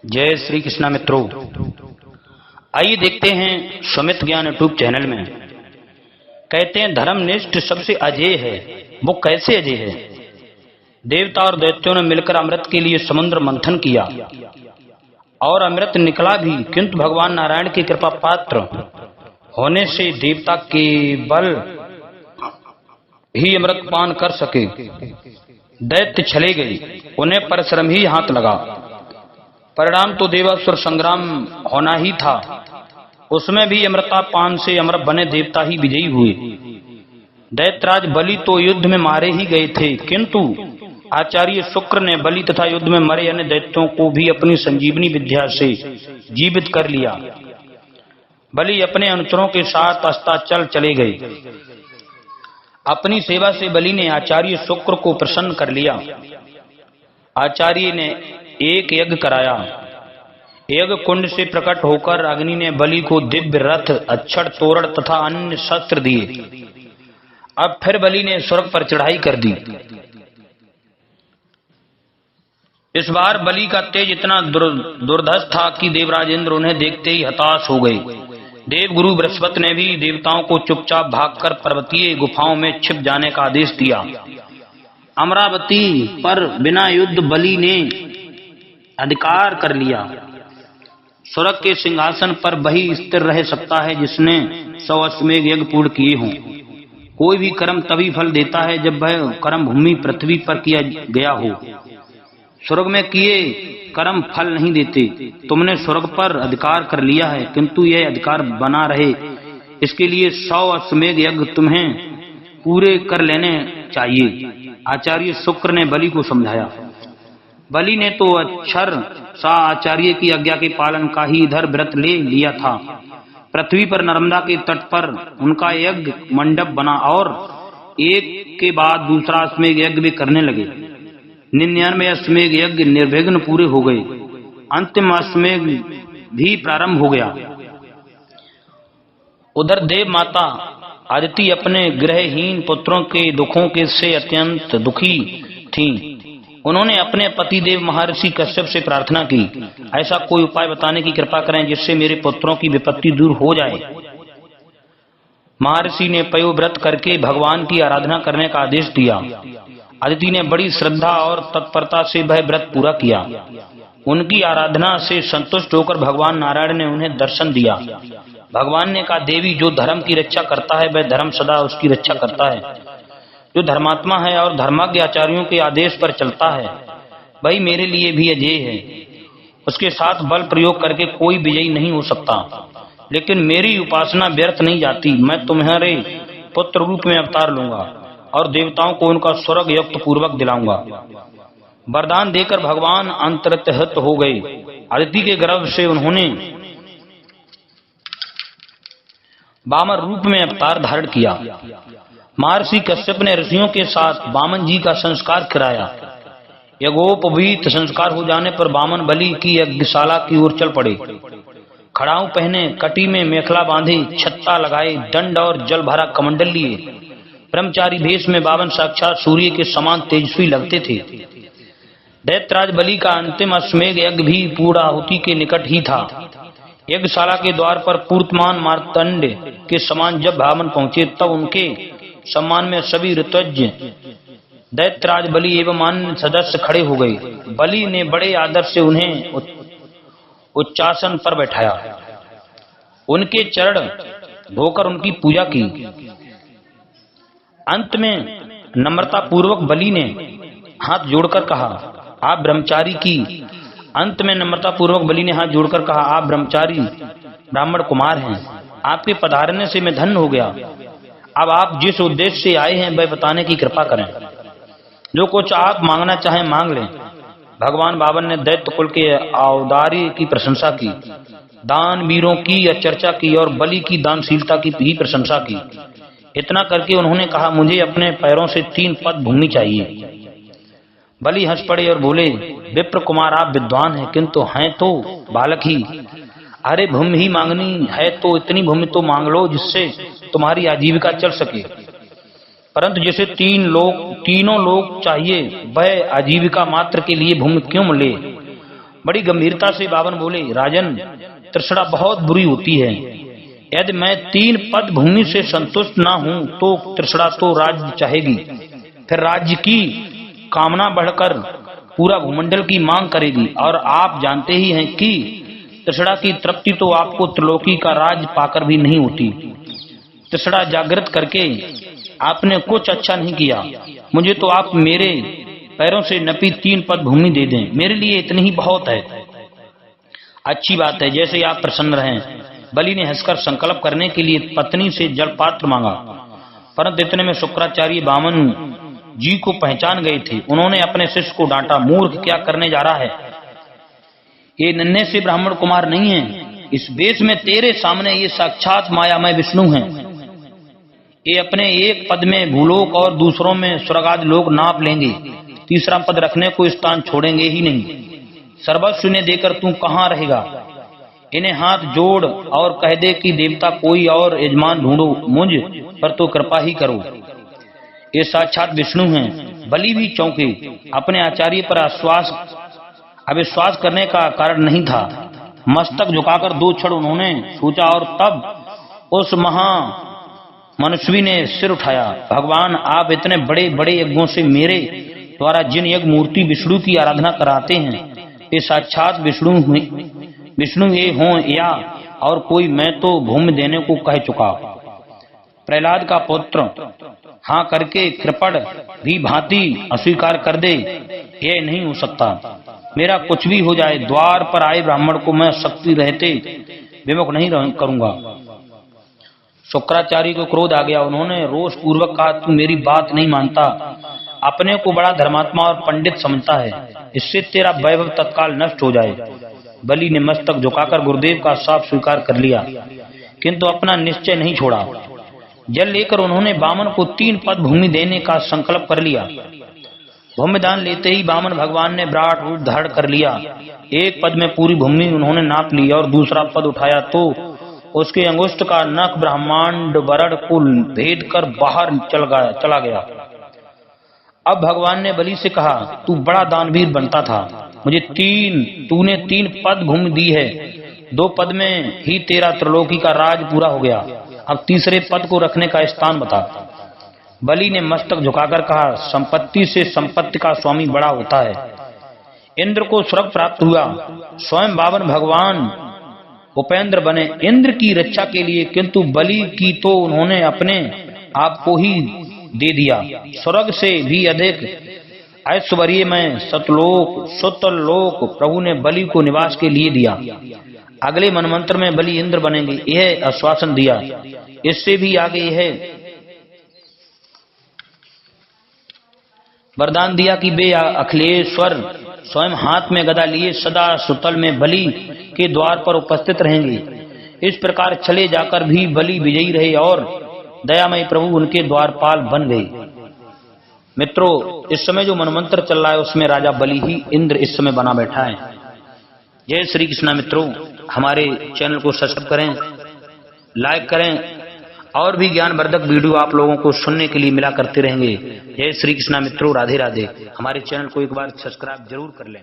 जय श्री कृष्णा मित्रों, आइए देखते हैं सुमित ज्ञान यूट्यूब चैनल में। कहते हैं धर्मनिष्ठ सबसे अजय है। वो कैसे अजय है? देवता और दैत्यों ने मिलकर अमृत के लिए समुद्र मंथन किया और अमृत निकला भी, किंतु भगवान नारायण की कृपा पात्र होने से देवता के बल ही अमृत पान कर सके। दैत्य चले गए, उन्हें परिश्रम ही हाथ लगा। परिणाम तो देवासुर संग्राम होना ही था, उसमें भी अमृतापान से अमृत बने देवता ही विजयी हुए। दैत्यराज बलि तो युद्ध में मारे ही गए थे, किंतु आचार्य शुक्र ने बलि तथा युद्ध में मरे अन्य दैत्यों को भी अपनी संजीवनी विद्या से जीवित कर लिया। बलि अपने अनुचरों के साथ अस्ताचल चले गए। अपनी सेवा से बलि ने आचार्य शुक्र को प्रसन्न कर लिया। आचार्य ने एक यज्ञ कराया। यज्ञ कुंड से प्रकट होकर अग्नि ने बलि को दिव्य रथ, अक्षर, तोरण तथा अन्य शस्त्र दिए। अब फिर बलि ने स्वर्ग पर चढ़ाई कर दी। इस बार बलि का तेज इतना दुर्धर्ष था कि देवराज इंद्र उन्हें देखते ही हताश हो गए। देवगुरु बृहस्पति ने भी देवताओं को चुपचाप भागकर पर्वतीय गुफाओं में छिप जाने का आदेश दिया। अमरावती पर बिना युद्ध बलि ने अधिकार कर लिया। स्वर्ग के सिंहासन पर वही स्थिर रह सकता है जिसने 100 अश्वमेध यज्ञ पूर्ण किए हों। कोई भी कर्म तभी फल देता है जब वह कर्म भूमि पृथ्वी पर किया गया हो। स्वर्ग में किए कर्म फल नहीं देते। तुमने स्वर्ग पर अधिकार कर लिया है, किंतु यह अधिकार बना रहे इसके लिए 100 अश्वमेध यज्ञ तुम्हें पूरे कर लेने चाहिए। आचार्य शुक्र ने बलि को समझाया। बलि ने तो अक्षर सा आचार्य की आज्ञा के पालन का ही इधर व्रत ले लिया था। पृथ्वी पर नर्मदा के तट पर उनका यज्ञ मंडप बना और एक के बाद दूसरा अश्वमेध यज्ञ भी करने लगे। 99 अश्वमेध यज्ञ निर्विघ्न पूरे हो गए। अंतिम अश्वमेध भी प्रारंभ हो गया। उधर देव माता आदिति अपने गृहहीन पुत्रों के दुखों के से अत्यंत दुखी थीं। उन्होंने अपने पति देव महर्षि कश्यप से प्रार्थना की, ऐसा कोई उपाय बताने की कृपा करें जिससे मेरे पुत्रों की विपत्ति दूर हो जाए। महर्षि ने पयोव्रत करके भगवान की आराधना करने का आदेश दिया। आदिति ने बड़ी श्रद्धा और तत्परता से वह व्रत पूरा किया। उनकी आराधना से संतुष्ट होकर भगवान नारायण ने उन्हें दर्शन दिया। भगवान ने कहा, देवी, जो धर्म की रक्षा करता है वह धर्म सदा उसकी रक्षा करता है। जो धर्मात्मा है और धर्माज्ञ आचार्यों के आदेश पर चलता है वही मेरे लिए भी अजय है। उसके साथ बल प्रयोग करके कोई विजयी नहीं हो सकता। लेकिन मेरी उपासना व्यर्थ नहीं जाती। मैं तुम्हारे पुत्र रूप में अवतार लूंगा और देवताओं को उनका स्वर्ग युक्त पूर्वक दिलाऊंगा। वरदान देकर भगवान अंतर्हित हो गए। आदिति के गर्भ से उन्होंने वामन रूप में अवतार धारण किया। महर्षि कश्यप ने ऋषियों के साथ वामन जी का संस्कार कराया। यज्ञोपवीत संस्कार हो जाने पर वामन बलि की यज्ञशाला की ओर चल पड़े। खड़ाऊ पहने, कटी में मेखला बांधे, छत्ता लगाए, दंड और जल भरा कमंडल लिए ब्रह्मचारी भेष में वामन साक्षात सूर्य के समान तेजस्वी लगते थे। दैत्यराज बलि का अंतिम अश्वमेध यज्ञ भी पूर्णाहुति के निकट ही था। यज्ञशाला के द्वार पर पूर्तमान मार्तंड के समान जब वामन पहुंचे तब उनके सम्मान में सभी ऋतुज दैत्यराज बलि एवं अन्य सदस्य खड़े हो गए। बलि ने बड़े आदर से उन्हें उच्चासन पर बैठाया, उनके चरण धोकर उनकी पूजा की। अंत में नम्रता पूर्वक बलि ने हाथ जोड़कर कहा, आप ब्रह्मचारी की अंत में नम्रता पूर्वक बलि ने हाथ जोड़कर कहा, आप ब्रह्मचारी ब्राह्मण कुमार हैं। आपके पधारने से मैं धन्य हो गया। अब आप जिस उद्देश्य से आए हैं वह बताने की कृपा करें। जो कुछ आप मांगना चाहें मांग लें। भगवान वामन ने दैत्य कुल के औदार्य की प्रशंसा की, दान वीरों की चर्चा की और बलि की दानशीलता की भी प्रशंसा की। इतना करके उन्होंने कहा, मुझे अपने पैरों से 3 पद भूमि चाहिए। बलि हंस पड़े और बोले, विप्र कुमार, आप विद्वान हैं किंतु हैं तो बालक ही। अरे भूमि ही मांगनी है तो इतनी भूमि तो मांग लो जिससे तुम्हारी आजीविका चल सके। परंतु जैसे तीनों लोग चाहिए वह आजीविका मात्र के लिए भूमि क्यों ले? बड़ी गंभीरता से बावन बोले, राजन, तृष्णा बहुत बुरी होती है। यदि मैं 3 पद भूमि से संतुष्ट ना हूं तो तृष्णा तो राज्य चाहेगी, फिर राज्य की कामना बढ़कर पूरा भूमंडल की मांग करेगी। और आप जानते ही हैं कि तृष्णा की तृप्ति तो आपको त्रिलोकी का राज पाकर भी नहीं होती। तृष्णा जागृत करके आपने कुछ अच्छा नहीं किया। मुझे तो आप मेरे पैरों से नपी 3 पद भूमि दे दें, मेरे लिए इतनी ही बहुत है। अच्छी बात है, जैसे आप प्रसन्न रहें। बलि ने हंसकर संकल्प करने के लिए पत्नी से जलपात्र मांगा, परंतु इतने में शुक्राचार्य वामन जी को पहचान गए थे। उन्होंने अपने शिष्य को डांटा, मूर्ख, क्या करने जा रहा है? ये नन्हे से ब्राह्मण कुमार नहीं है। इस वेश में तेरे सामने ये साक्षात मायामय विष्णु हैं। ये अपने एक पद में भूलोक और दूसरों में स्वर्ग आदि लोग नाप लेंगे, तीसरा पद रखने को स्थान छोड़ेंगे ही नहीं। सर्वस्व ने देकर तू कहाँ रहेगा? इन्हें हाथ जोड़ और कह दे कि देवता कोई और यजमान ढूंढो, मुझ पर तो कृपा ही करो। ये साक्षात विष्णु हैं। बलि भी चौंके। अपने आचार्य पर अविश्वास करने का कारण नहीं था। मस्तक झुकाकर 2 क्षण उन्होंने सोचा और तब उस महा मनुष्य ने सिर उठाया। भगवान, आप इतने बड़े बड़े यज्ञों से मेरे द्वारा जिन यज्ञ मूर्ति विष्णु की आराधना कराते हैं, ये साक्षात विष्णु ये हों या और कोई, मैं तो भूमि देने को कह चुका। प्रहलाद का पुत्र हाँ करके कृपण भी भांति अस्वीकार कर दे, ये नहीं हो सकता। मेरा कुछ भी हो जाए, द्वार पर आए ब्राह्मण को मैं शक्ति रहते विमुख नहीं करूंगा। शुक्राचार्य को क्रोध आ गया। उन्होंने रोष पूर्वक कहा, तू मेरी बात नहीं मानता, अपने को बड़ा धर्मात्मा और पंडित समझता है, इससे तेरा वैभव तत्काल नष्ट हो जाए। बलि ने मस्तक झुकाकर गुरुदेव का साफ स्वीकार कर लिया, किंतु अपना निश्चय नहीं छोड़ा। जल लेकर उन्होंने वामन को 3 पद भूमि देने का संकल्प कर लिया। भूमिदान लेते ही वामन भगवान ने विराट रूप धारण कर लिया। एक पद में पूरी भूमि उन्होंने नाप ली और दूसरा पद उठाया तो उसके अंगुष्ठ का नख ब्रह्मांड वरण को भेद कर बाहर चला गया। अब भगवान ने बलि से कहा, तू बड़ा दानवीर बनता था, तूने 3 पद भूमि दी है, 2 पद में ही तेरा त्रिलोकी का राज पूरा हो गया, अब तीसरे पद को रखने का स्थान बता। बलि ने मस्तक झुकाकर कहा, संपत्ति से संपत्ति का स्वामी बड़ा होता है। इंद्र को स्वर्ग प्राप्त हुआ, स्वयं वामन भगवान उपेंद्र बने इंद्र की रक्षा के लिए, किंतु बलि की तो उन्होंने अपने आप को ही दे दिया। स्वर्ग से भी अधिक ऐश्वर्य में सतलोक प्रभु ने बलि को निवास के लिए दिया। अगले मनमंत्र में बलि इंद्र बनेंगे, यह आश्वासन दिया। इससे भी आगे यह वरदान दिया कि वे अखिलेश्वर स्वयं हाथ में गदा लिए सदा सुतल में बलि के द्वार पर उपस्थित रहेंगे। इस प्रकार चले जाकर भी बलि विजयी रहे और दयामय प्रभु उनके द्वारपाल बन गए। मित्रों, इस समय जो मनमंत्र चल रहा है उसमें राजा बलि ही इंद्र इस समय बना बैठा है। जय श्री कृष्णा। मित्रों, हमारे चैनल को सब्सक्राइब करें, लाइक करें, और भी ज्ञानवर्धक वीडियो आप लोगों को सुनने के लिए मिला करते रहेंगे। जय श्री कृष्णा। मित्रों, राधे राधे। हमारे चैनल को एक बार सब्सक्राइब जरूर कर लें।